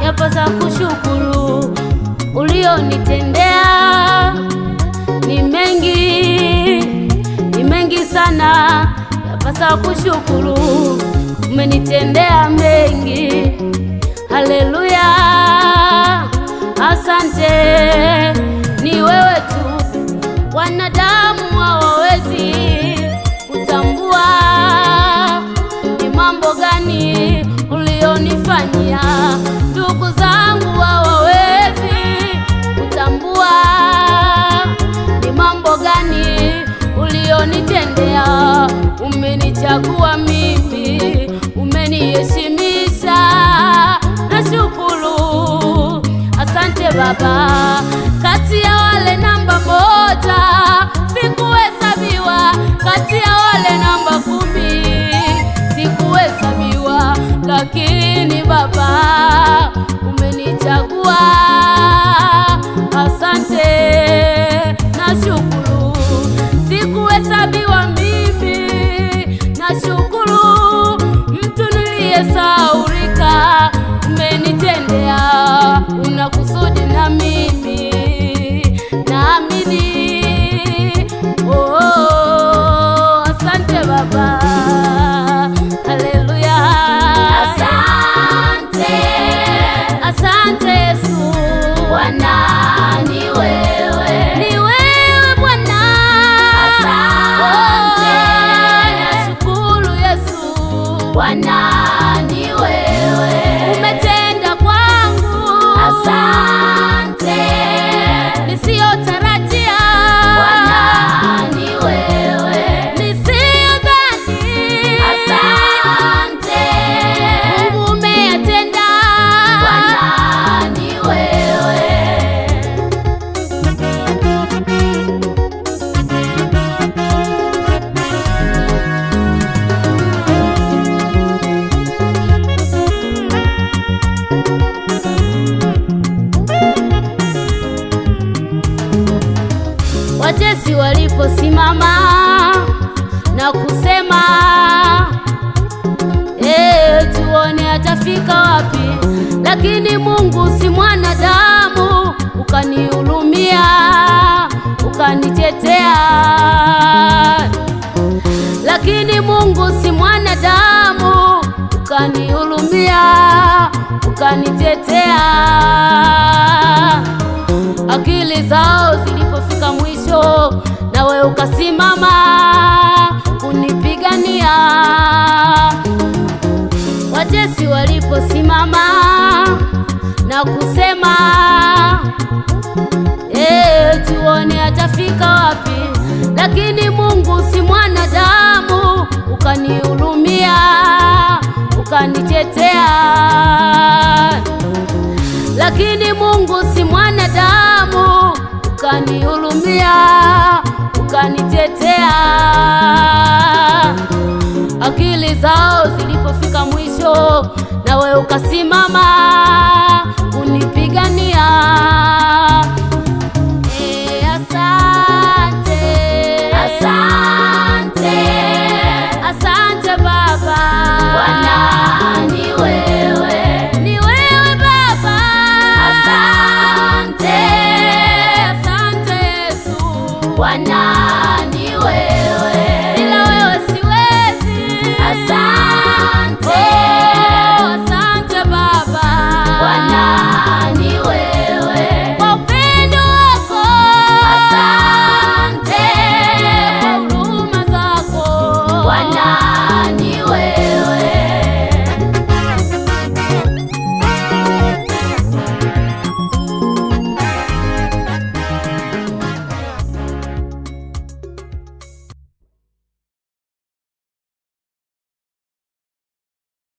yapasa kushukuru. Ulionitendea ni mengi sana, yapasa kushukuru. Umenitendea mengi, haleluya, asante. Ni wewe tu, wanadamu hawawezi kutambua ni mambo gani ulionifanyia. Ndugu zangu hawawezi kutambua ni mambo gani ulionitendea. Umenichagua mimi, umeniheshimisha, nashukuru, asante Baba. Kati ya wale namba 1 sikuhesabiwa, kati ya wale namba 10 sikuhesabiwa, lakini Baba umenichagua, asante, nashukuru. Sikuhesabiwa mimi, nashukuru. Mtu niliyesahaulika umenitendea, una kusudi na mimi, naamini. Oh, asante Baba, haleluya, asante, asante Yesu. Bwana ni wewe, ni wewe Bwana, asante, nashukuru Yesu. Bwana ni wewe, umetenda kwangu, asante, nisiyotarajia. Bwana ni wewe, nisiyodhani, asante, Mungu umeyatenda. Bwana ni wewe. Watesi waliposimama na kusema tuone atafika wapi, lakini Mungu si mwanadamu, ukanihurumia, ukanitetea. Lakini Mungu si mwanadamu, ukanihurumia, ukanitetea. Akili zao zilipofika mwisho, nawe ukasimama kunipigania. Watesi waliposimama na kusema tuone atafika wapi, lakini Mungu si mwanadamu, ukanihurumia, ukanitetea. Lakini Mungu si mwanadamu, ukanihurumia, ukanitetea. Akili zao zilipofika mwisho, nawe ukasimama